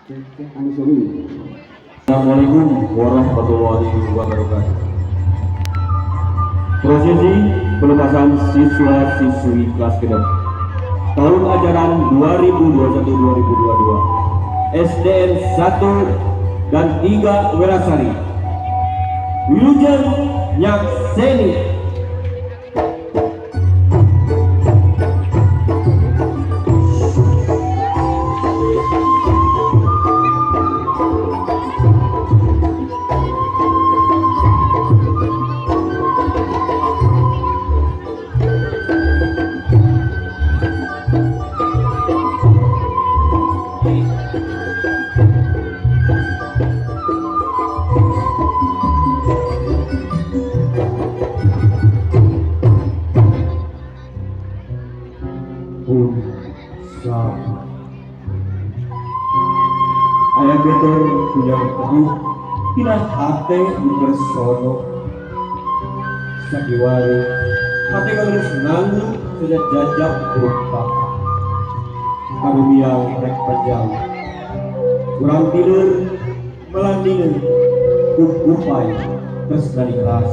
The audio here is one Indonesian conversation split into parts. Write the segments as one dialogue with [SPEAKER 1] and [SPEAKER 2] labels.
[SPEAKER 1] Assalamualaikum warahmatullahi wabarakatuh. Prosesi pelepasan siswa-siswi kelas genep tahun ajaran 2021-2022 SDN 1 dan 3 Werasari Wilujeng Nyakseni. Ayah betul punya teguh tidak hati bersono sakiwari hati kalau senanggu sudah jajak berupa karunia rek panjang kurang tidur melandingan upai terus dari keras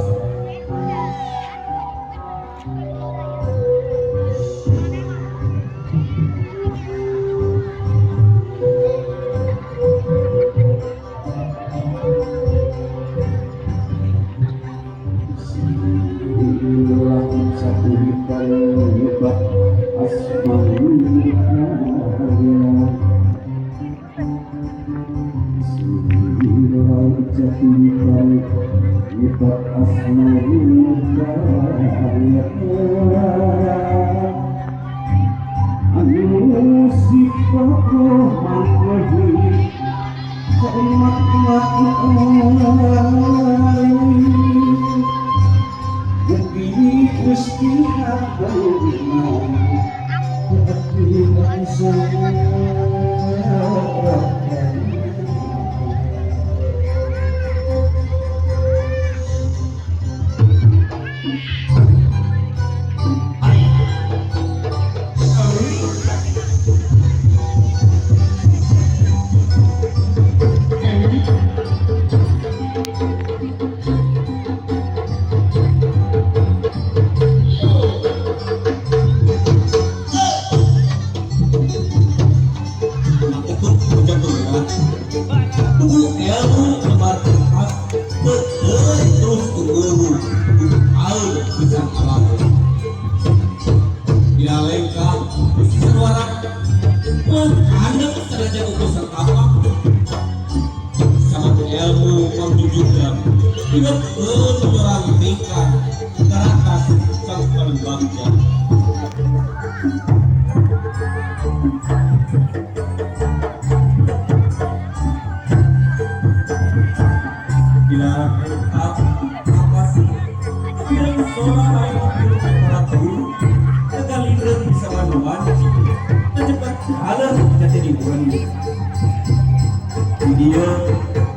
[SPEAKER 1] Video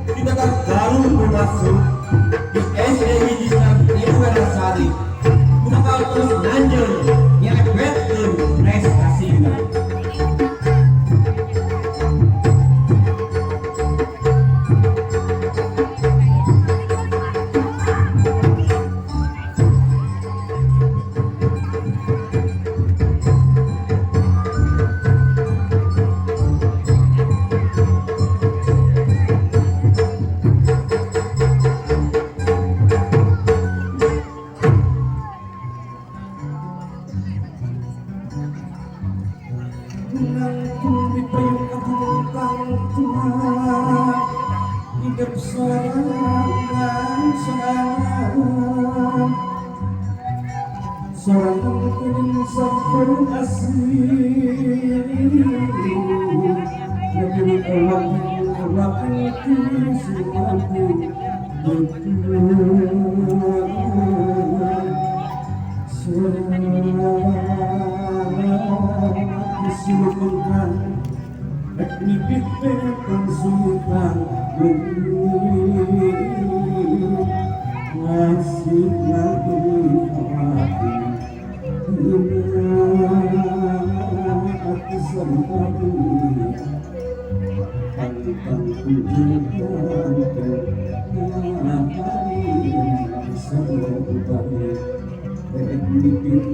[SPEAKER 1] kita kan baru bermasuk di SDN di Werasari. Kita kalau terus lanjut yang betul prestasinya. Hidup seorang mungkin sampai asli lebih orang itu sesuatu disuruhkan teknik konsultan masih lagi hati aku sendiri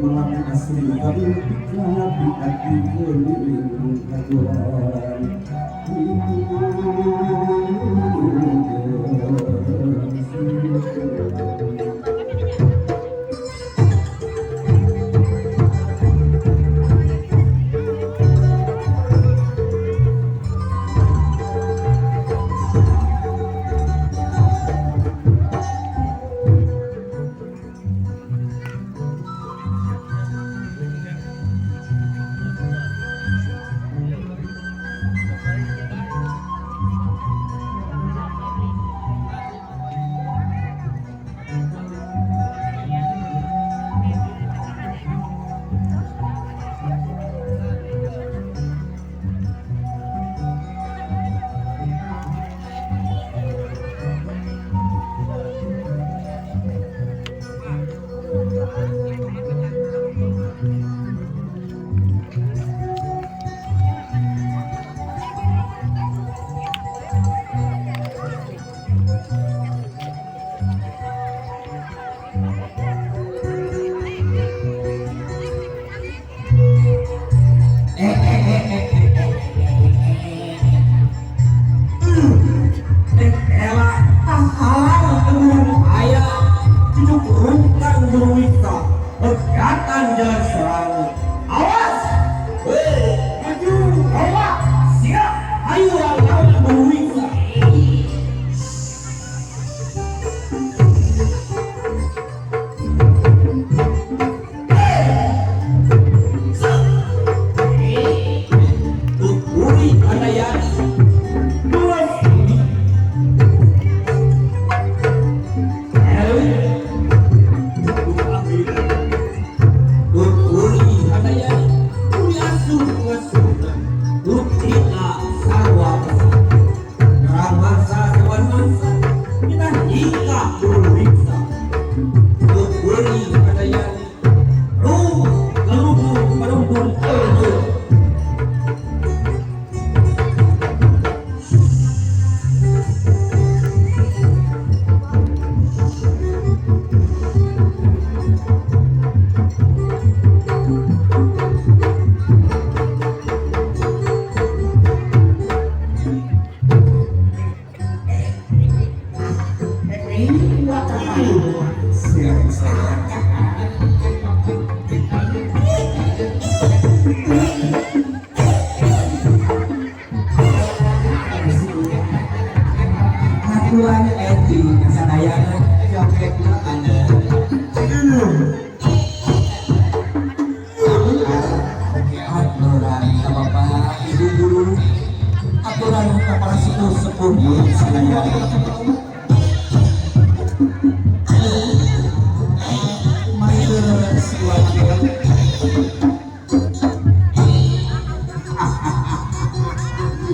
[SPEAKER 1] malam asli kami pikir di hati keliling kajuan.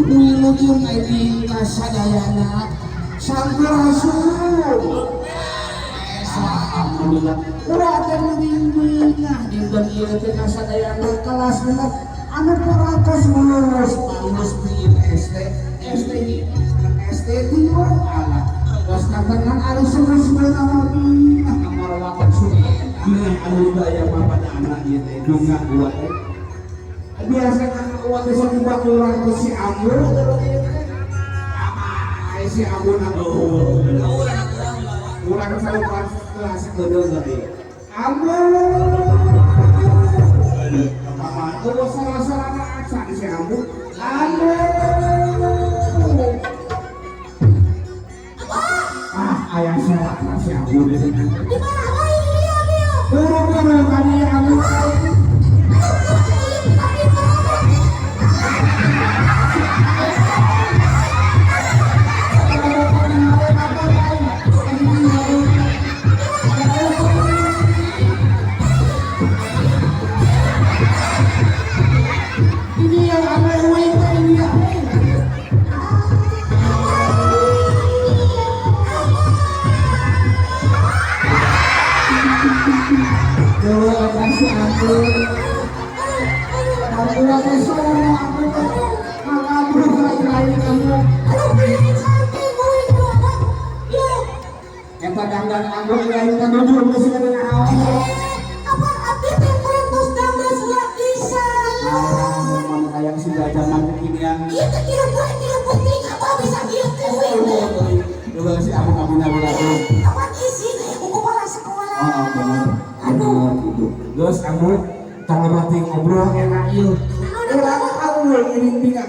[SPEAKER 2] Wilujeng edi kasadayana Sampurasun alhamdulillah uragan bimbingah dinten ieu teh kasadayana kelas genep anu paratos lulus pangus bieu SD tiga anak terus kangenan ari seus-seus nabi kamar wakon suri anu daya bapak anak ieu teh dunga buat biasa kan uang desa tiba kurang ke si Ambon si Ambon kurang satu kelas kedua tadi Ambon kalau salah-salah acan si Ambon ayah salah si Ambon di mana buru-buru tadi Ambon ini yang aneh ini dandan anggur lain kan duduk di sini dengan awal.
[SPEAKER 3] Kapan abdi teh berentus dandas bisa.
[SPEAKER 2] Mana kayak sudah zaman kekinian.
[SPEAKER 3] Iya teh kira penting apa bisa gitu.
[SPEAKER 2] Coba si aku kamu nabi.
[SPEAKER 3] Kapan isi aku kepala sekolah.
[SPEAKER 2] Oh benar. Aduh gitu. Terus kamu tangan ngobrol enak yuk. Orang aku yang ngirim pingat.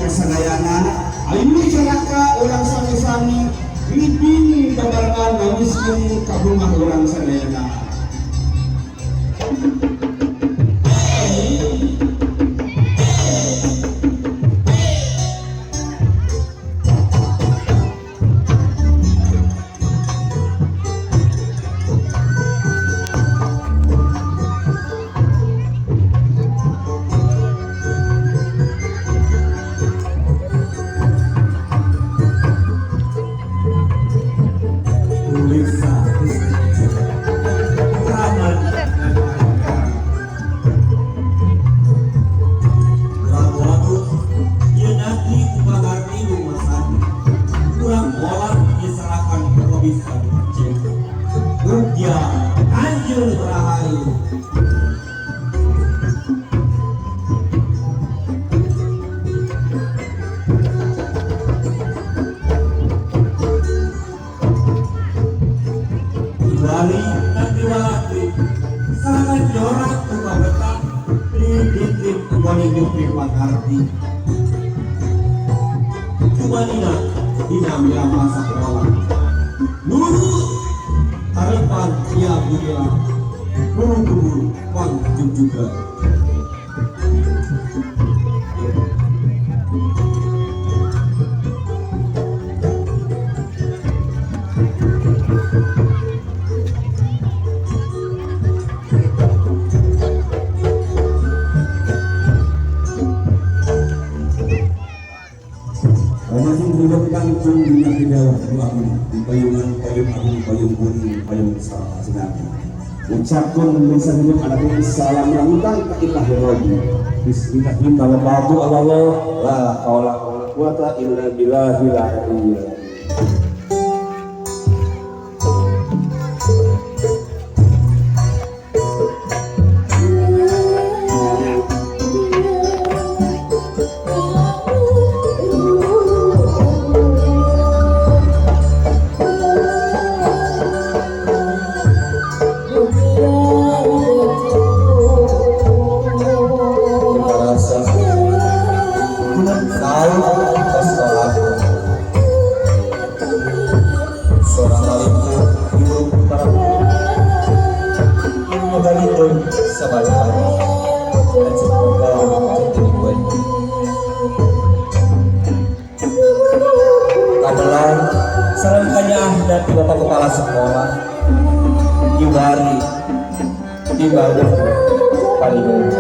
[SPEAKER 2] Kesadayana ayu celaka orang sami-sami libing babarengan namiskeun ka rumah orang sadayana.
[SPEAKER 1] manina dina milama sakrawan nurut harapan ya buya guru-guru panjung juga. Masing hidup kangkung dunia tidak ruang di payungan payung agung payung kuning payung besar senang. Ucapkan bisa hidup ada salam rambutan kailah robi. Bismillahirrahmanirrahim. Wabarakatuh Allah la haula wala quwata illa billahil aliyyil azim.
[SPEAKER 4] Dari Bapak Kepala Sekolah Iwari Ibadah Paliwara.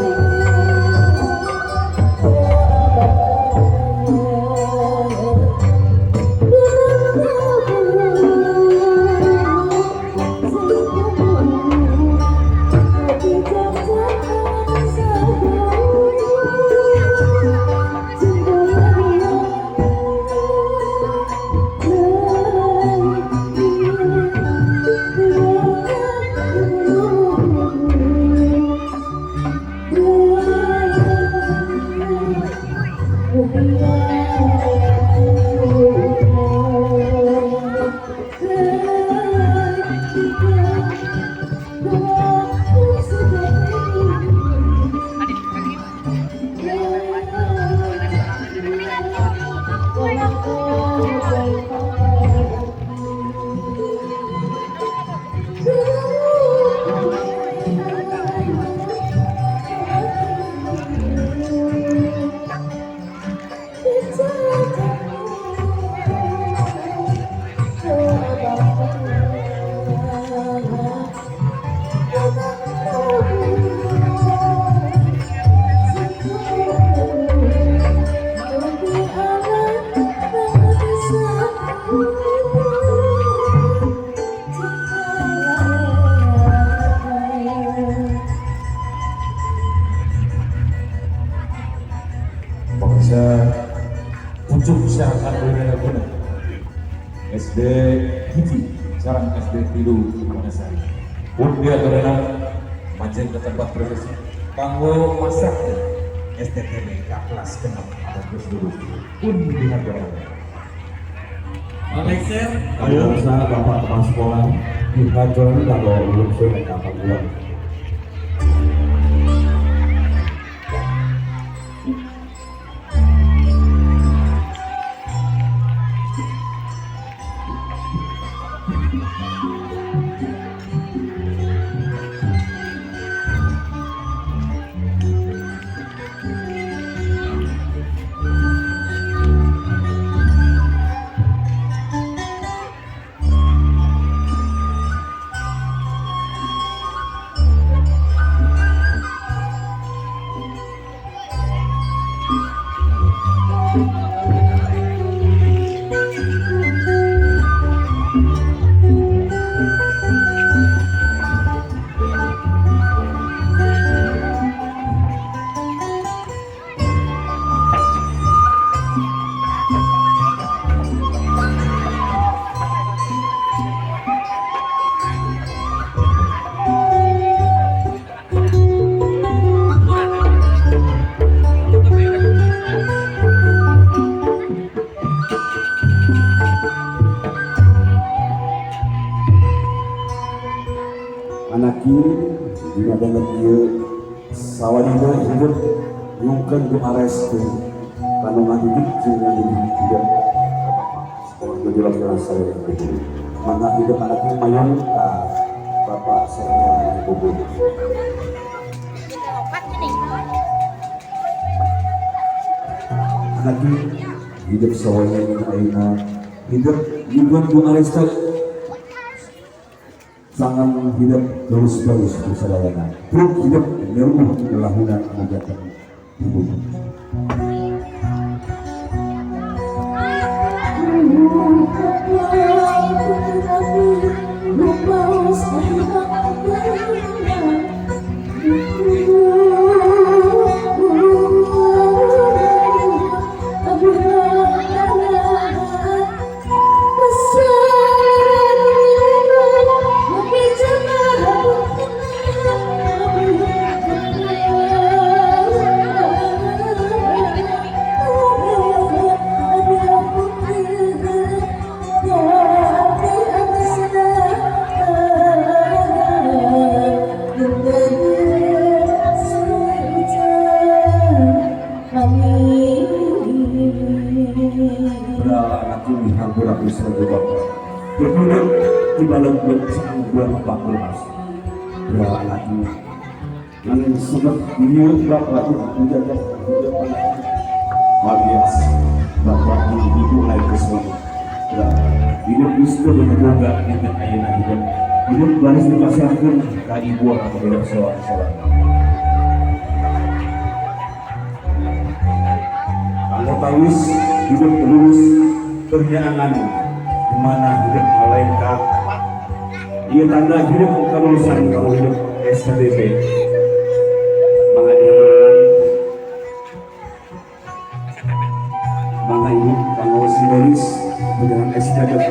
[SPEAKER 5] Pucuk syarat guna SD hiji sarang SD tilu Wonosari pun dia berenang majen ke tempat profesi kanggo masak STTB kelas ke-6 terus dulu pun dihargai
[SPEAKER 1] Alexer
[SPEAKER 2] Ayo saya bapak kepala sekolah di kantor kalau belum selesai kapan bulan. Anak ini di banget dia sawadina hidup yungkan di arestu karena nanti dijingan di tidak
[SPEAKER 1] menjelaskan saya Ibu. Mana hidup anaknya mayon Bapak saya Ibu. Anaknya hidup sawahnya ini aina hidup juga bunga lestari sangat hidup terus di Salayana. Terus hidup nyeruh lahunan amujatan Ibu. Berbulan di balang bulan sang bulan 14 berapa anaknya yang sempat menyuruh bapak itu menjaga hidup anaknya alias bapak ibu lain kesuatu hidup istri dengan boga dengan ayah hidup baris dipasarkan ke ibu atau hidup soal-soal kalau tawis hidup lulus pernyataan mana hidup malaikat ia tanda hidup kelulusan kalau hidup SKDP maka ini kalau simbolis dengan SKDP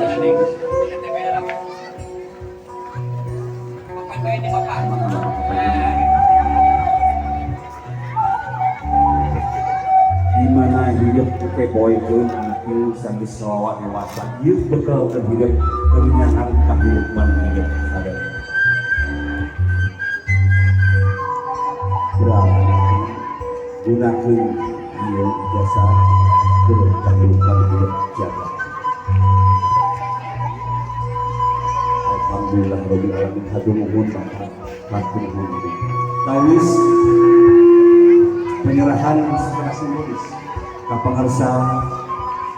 [SPEAKER 1] di mana hidup pakai boy pun sambil selawat dewasa hidup bekal dan hidup kemenyangan kehidupan hidup ada berapa gunakan dia jasa kehidupan hidup jaga alhamdulillah rabbil alamin hadu mohon matur nuwun tawis penyerahan secara simbolis kapangarsa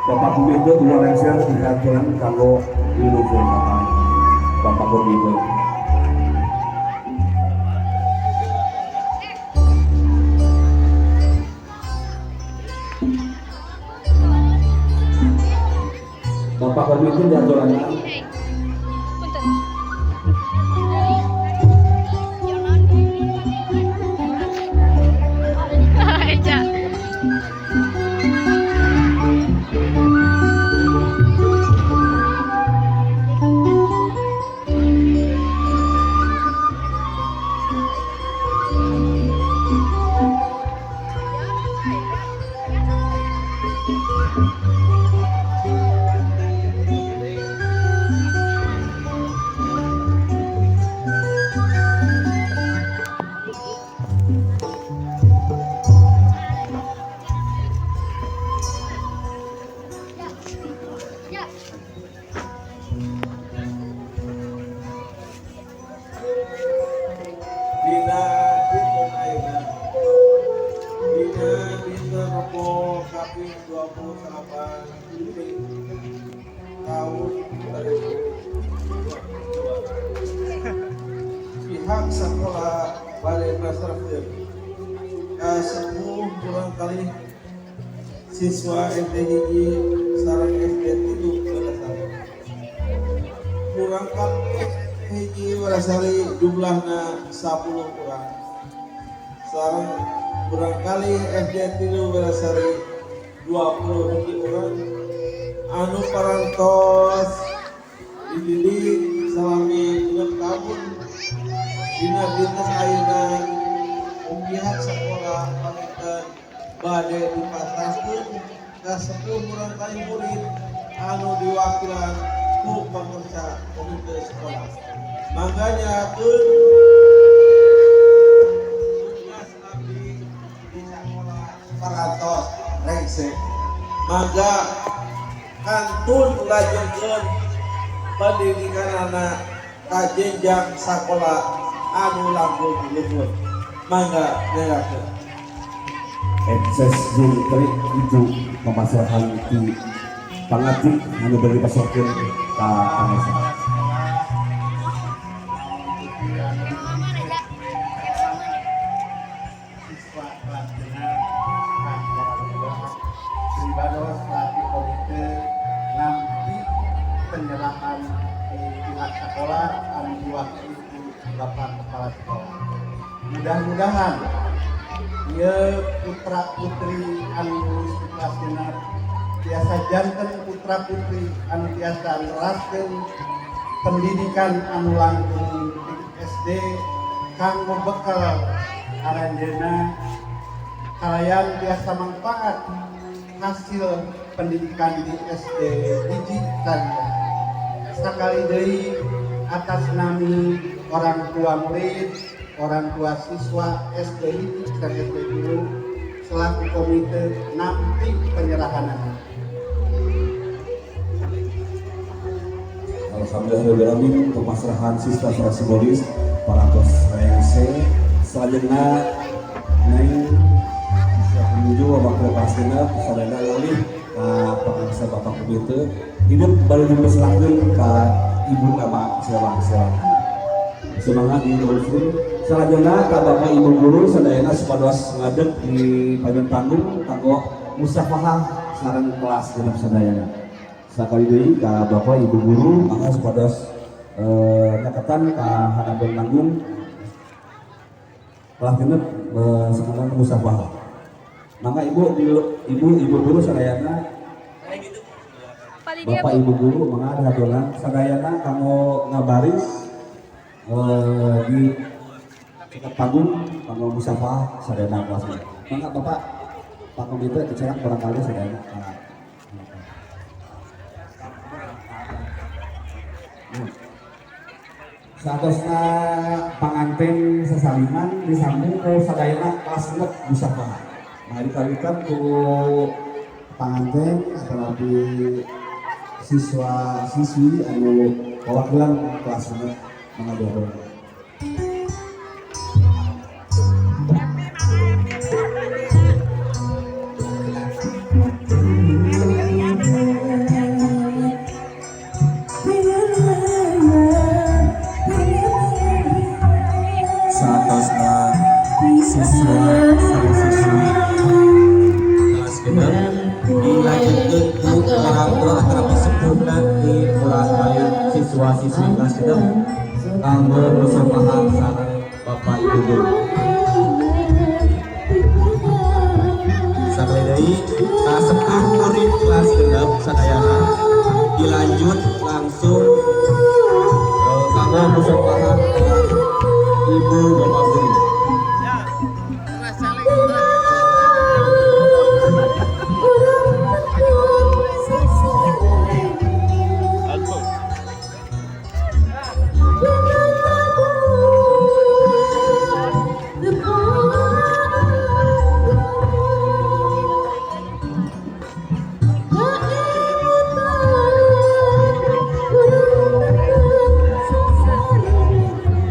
[SPEAKER 1] Bapak Komite ulang lengser dihaturan kalau dilupun Bapak Komite. Bapak Komite diaturan pihak sekolah Balai Masyarakat 10 kurang kali siswa SDGI sarang SD itu berasal kurang kali SDGI berasal jumlahnya 10 kurang sarang kurang kali SD itu berasal 20 hiji orang anu parantos dididik salami 6 tahun dina dinas ayeuna pihak sekolah pamitan bade dipasrahkeun ka 10 urang kali murid anu diwakilan ku pemerintah komite sekolah makanya keun tugas abdi di sekolah parantos rengse mangga
[SPEAKER 6] kantun ngajengkeun pendidikan anak ka jenjang sakola anu langkung luhur. Mangga nyerakeun.
[SPEAKER 1] ekses jeung trik itu pemasaran di pangatik anu beri pasokeun ka panesa.
[SPEAKER 7] Siswa kelas 6 kang orang tua Tribados latih komite nampi penyerahan pihak sekolah anu diwakili ku Bapak Kepala Sekolah. Mudah-mudahan ieu putra putri anu lulus di kelas 6 tiasa janten putra putri anu tiasa neraskeun pendidikan anu langkung di SD kanggo bekal aranjeunna kalayan tiasa manfaat hasil pendidikan di SD hiji tadi. Sakali deui atas nami orang tua murid, orang tua siswa SD hiji dan SD 2 selaku komite nampi penyerahan.
[SPEAKER 1] Alhamdulillahirrahmanirrahim pemasrahan siswa secara simbolis parantos RNC selanjutnya naik menuju waktu kelas genep sadana lalih ka pangangsa bapak komite hidup baru dipersilakan ka ibu nama silakan semangat di Ulfun selanjutnya ka bapak ibu guru sadayana supados ngadeg di payun panggung kanggo musafahah sareng kelas genep sadayana. Sakali deui ka bapak ibu guru mangga supados nyaketan ka hadapan panggung kelas genep sekarang musafahah. Mangga ibu guru sadayana bapak ibu guru mangga hadolan sadayana kamu ngabaris di dekat panggung kanggo musafahah sadayana kelas genep. Mangga bapak Pak Komite dicerak barangkali sadayana. Saatosna panganten sesaliman disambung ke sadayana kelas genep musafahah. Mari dikalikan ku panganten apalagi siswa siswi anu perwakilan kelas genep mengadoro.
[SPEAKER 4] Saatosna siswa sareng siswi kelas genep dilanjutkeun ku orang tua atrapi sepuhna di ulah lain siswa-siswi kelas genep kanggo musafahah sareng bapak ibu guru. Sakali deui ka sepuh murid kelas genep sadayana dilanjut langsung kanggo musafahah ibu bapak guru.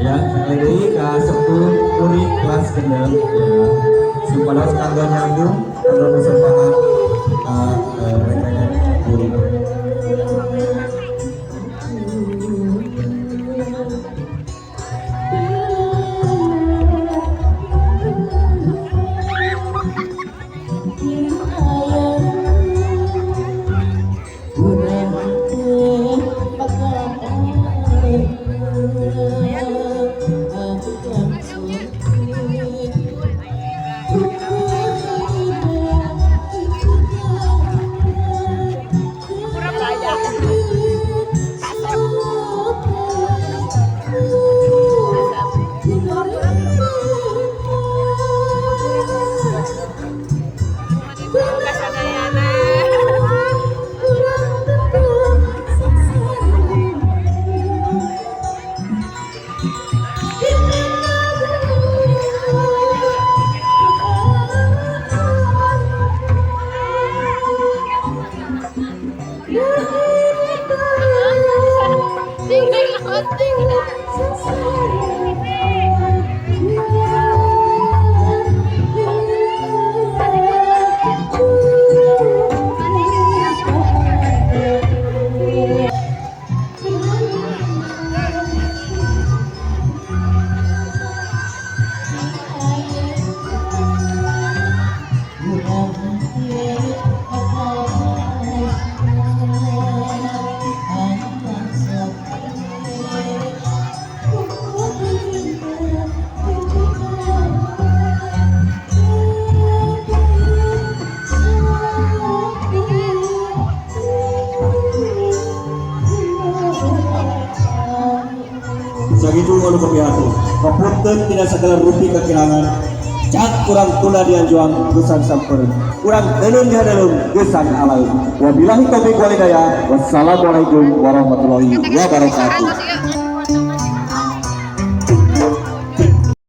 [SPEAKER 4] Ya, sekali lagi ka sepuh murid kelas genep ya. Supados kanggo nyambung kanggo musafahah ka rekan guru.
[SPEAKER 1] Sakitu anu kepiatu, kapunten tidak segala rupi kekirangan. Cak kurang tuna dianjuang gesan sampeun, kurang tenun dihadalung gesan alaun. Wabillahi taufiq walhidayah. Wassalamualaikum warahmatullahi wabarakatuh.